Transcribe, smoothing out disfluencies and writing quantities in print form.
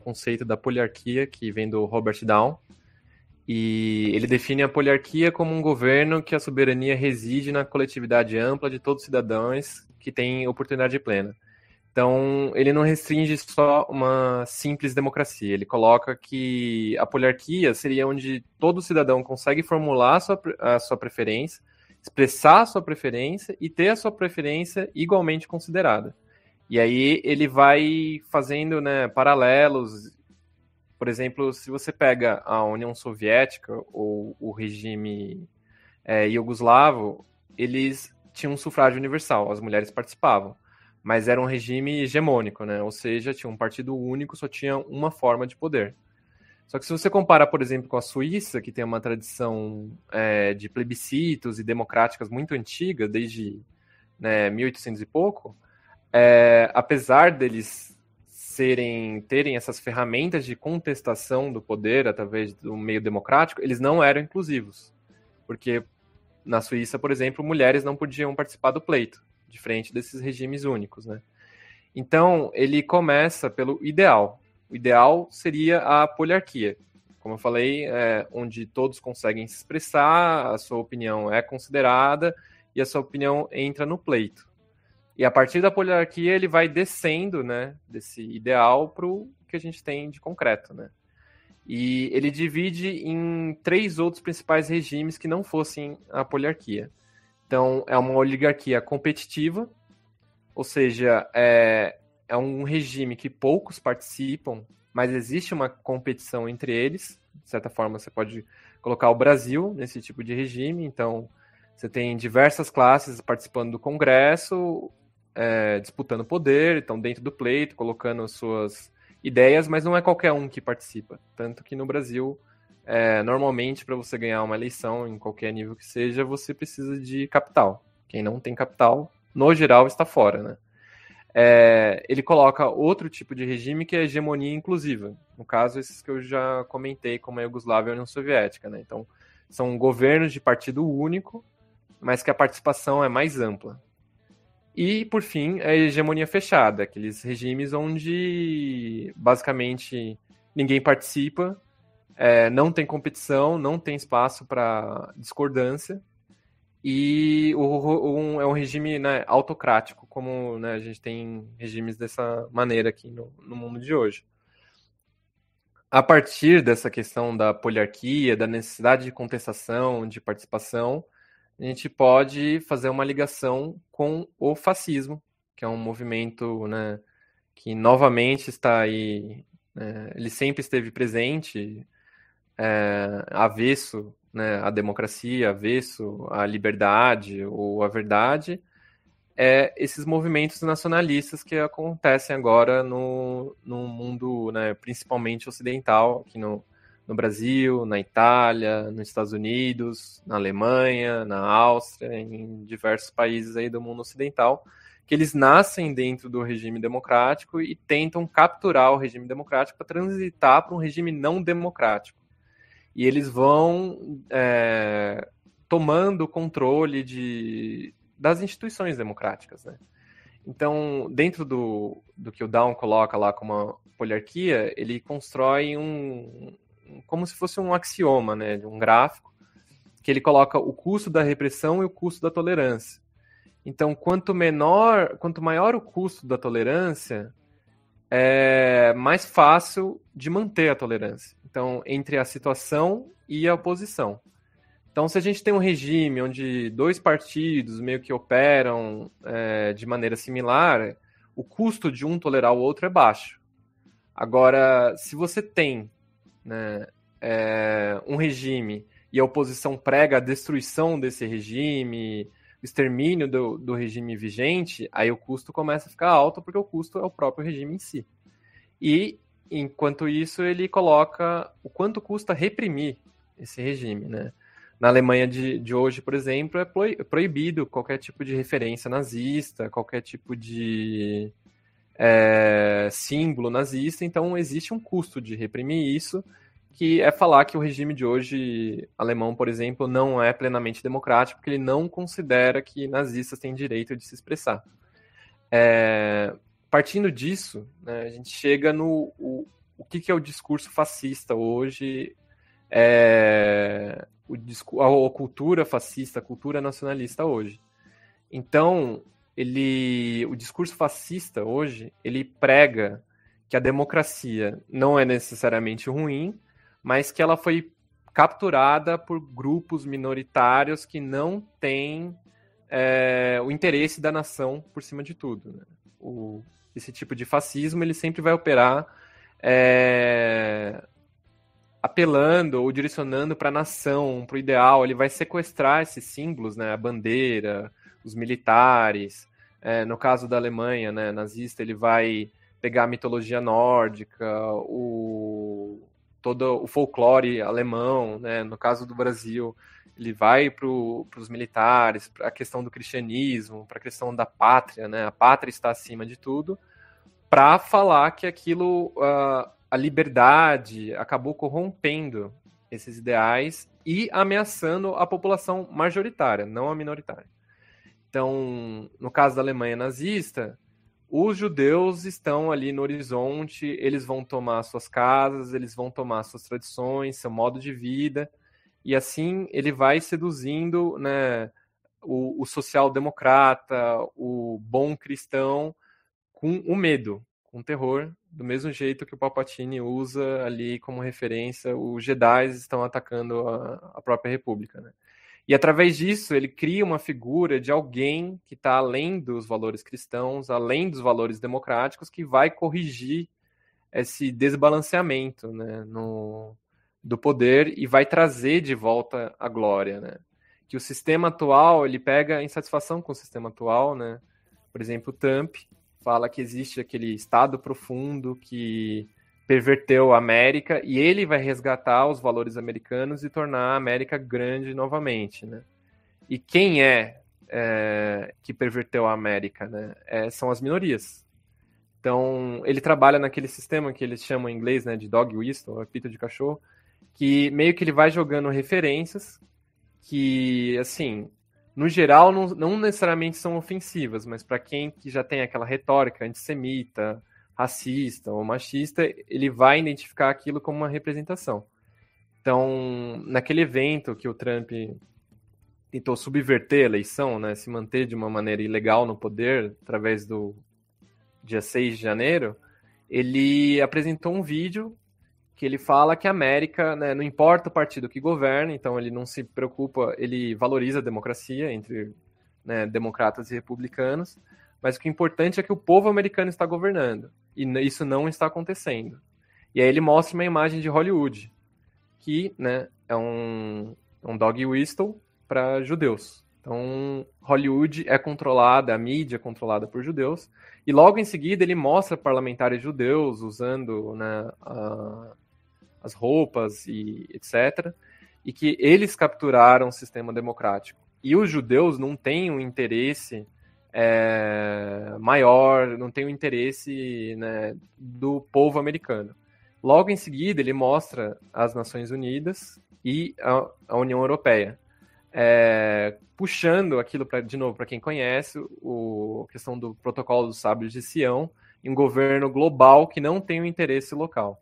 conceito da poliarquia, que vem do Robert Down, e ele define a poliarquia como um governo que a soberania reside na coletividade ampla de todos os cidadãos que têm oportunidade plena. Então, ele não restringe só uma simples democracia. Ele coloca que a poliarquia seria onde todo cidadão consegue formular a sua preferência, expressar a sua preferência e ter a sua preferência igualmente considerada. E aí ele vai fazendo, né, paralelos. Por exemplo, se você pega a União Soviética ou o regime iugoslavo, eles tinham um sufrágio universal, as mulheres participavam. Mas era um regime hegemônico, né? Ou seja, tinha um partido único, só tinha uma forma de poder. Só que se você compara, por exemplo, com a Suíça, que tem uma tradição de plebiscitos e democráticas muito antiga, desde 1800 e pouco, apesar deles terem essas ferramentas de contestação do poder através do meio democrático, eles não eram inclusivos. Porque na Suíça, por exemplo, mulheres não podiam participar do pleito, diferente desses regimes únicos, né? Então, ele começa pelo ideal. O ideal seria a poliarquia. Como eu falei, onde todos conseguem se expressar, a sua opinião é considerada e a sua opinião entra no pleito. E a partir da poliarquia, ele vai descendo, né, desse ideal para o que a gente tem de concreto, né? E ele divide em 3 outros principais regimes que não fossem a poliarquia. Então, é uma oligarquia competitiva, ou seja, é um regime que poucos participam, mas existe uma competição entre eles. De certa forma, você pode colocar o Brasil nesse tipo de regime. Então, você tem diversas classes participando do Congresso, disputando poder, estão dentro do pleito, colocando suas ideias, mas não é qualquer um que participa. Tanto que no Brasil, normalmente, para você ganhar uma eleição, em qualquer nível que seja, você precisa de capital. Quem não tem capital, no geral, está fora, né? Ele coloca outro tipo de regime que é a hegemonia inclusiva. No caso, esses que eu já comentei, como a Iugoslávia e a União Soviética, né? Então, são governos de partido único, mas que a participação é mais ampla. E, por fim, a hegemonia fechada, aqueles regimes onde, basicamente, ninguém participa, não tem competição, não tem espaço para discordância, e é um regime, né, autocrático, como, né, a gente tem regimes dessa maneira aqui no mundo de hoje. A partir dessa questão da poliarquia, da necessidade de contestação, de participação, a gente pode fazer uma ligação com o fascismo, que é um movimento, né, que novamente está aí, ele sempre esteve presente, avesso, né, à democracia, avesso à liberdade ou à verdade, esses movimentos nacionalistas que acontecem agora no mundo, né, principalmente ocidental, aqui no Brasil, na Itália, nos Estados Unidos, na Alemanha, na Áustria, em diversos países aí do mundo ocidental, que eles nascem dentro do regime democrático e tentam capturar o regime democrático para transitar para um regime não democrático. E eles vão tomando o controle das instituições democráticas, né? Então, dentro do que o Down coloca lá como uma poliarquia, ele constrói como se fosse um axioma, né, um gráfico, que ele coloca o custo da repressão e o custo da tolerância. Então, quanto maior o custo da tolerância, é mais fácil de manter a tolerância. Então, entre a situação e a oposição. Então, se a gente tem um regime onde 2 partidos meio que operam de maneira similar, o custo de um tolerar o outro é baixo. Agora, se você tem, né, um regime e a oposição prega a destruição desse regime, o extermínio do regime vigente, aí o custo começa a ficar alto, porque o custo é o próprio regime em si. E, enquanto isso, ele coloca o quanto custa reprimir esse regime, né? Na Alemanha de hoje, por exemplo, é proibido qualquer tipo de referência nazista, qualquer tipo de símbolo nazista, então existe um custo de reprimir isso, que é falar que o regime de hoje alemão, por exemplo, não é plenamente democrático, porque ele não considera que nazistas têm direito de se expressar. Partindo disso, né, a gente chega no o que é o discurso fascista hoje, a cultura fascista, a cultura nacionalista hoje. Então, o discurso fascista hoje, ele prega que a democracia não é necessariamente ruim, mas que ela foi capturada por grupos minoritários que não têm o interesse da nação por cima de tudo. Né? Esse tipo de fascismo ele sempre vai operar apelando ou direcionando para a nação, para o ideal. Ele vai sequestrar esses símbolos, né? A bandeira, os militares. No caso da Alemanha, né, nazista, ele vai pegar a mitologia nórdica, todo o folclore alemão, né? No caso do Brasil, ele vai para os militares, para a questão do cristianismo, para a questão da pátria, né? A pátria está acima de tudo, para falar que aquilo, a liberdade acabou corrompendo esses ideais e ameaçando a população majoritária, não a minoritária. Então, no caso da Alemanha nazista, os judeus estão ali no horizonte, eles vão tomar suas casas, eles vão tomar suas tradições, seu modo de vida, e assim ele vai seduzindo, né, o social-democrata, o bom cristão, com o medo, com o terror, do mesmo jeito que o Palpatine usa ali como referência, os Jedi estão atacando a própria República, né? E através disso ele cria uma figura de alguém que está além dos valores cristãos, além dos valores democráticos, que vai corrigir esse desbalanceamento, né, do poder e vai trazer de volta a glória, né? Que o sistema atual, ele pega insatisfação com o sistema atual, né? Por exemplo, o Trump fala que existe aquele estado profundo que perverteu a América e ele vai resgatar os valores americanos e tornar a América grande novamente, né? E quem que perverteu a América, né? São as minorias. Então, ele trabalha naquele sistema que eles chamam em inglês, né, de dog whistle, apito de cachorro, que meio que ele vai jogando referências que, assim, no geral, não necessariamente são ofensivas, mas para quem que já tem aquela retórica antissemita, racista ou machista, ele vai identificar aquilo como uma representação. Então, naquele evento que o Trump tentou subverter a eleição, né, se manter de uma maneira ilegal no poder, através do dia 6 de janeiro, ele apresentou um vídeo que ele fala que a América, né, não importa o partido que governa, então ele não se preocupa, ele valoriza a democracia entre, né, democratas e republicanos, mas o que é importante é que o povo americano está governando, e isso não está acontecendo. E aí ele mostra uma imagem de Hollywood, que, né, é um dog whistle para judeus. Então, Hollywood é controlada, a mídia é controlada por judeus, e logo em seguida ele mostra parlamentares judeus usando, né, as roupas e etc., e que eles capturaram o sistema democrático. E os judeus não têm um interesse maior, não têm um interesse, né, do povo americano. Logo em seguida, ele mostra as Nações Unidas e a União Europeia, puxando aquilo, de novo, para quem conhece, a questão do protocolo dos sábios de Sião, em um governo global que não tem um interesse local.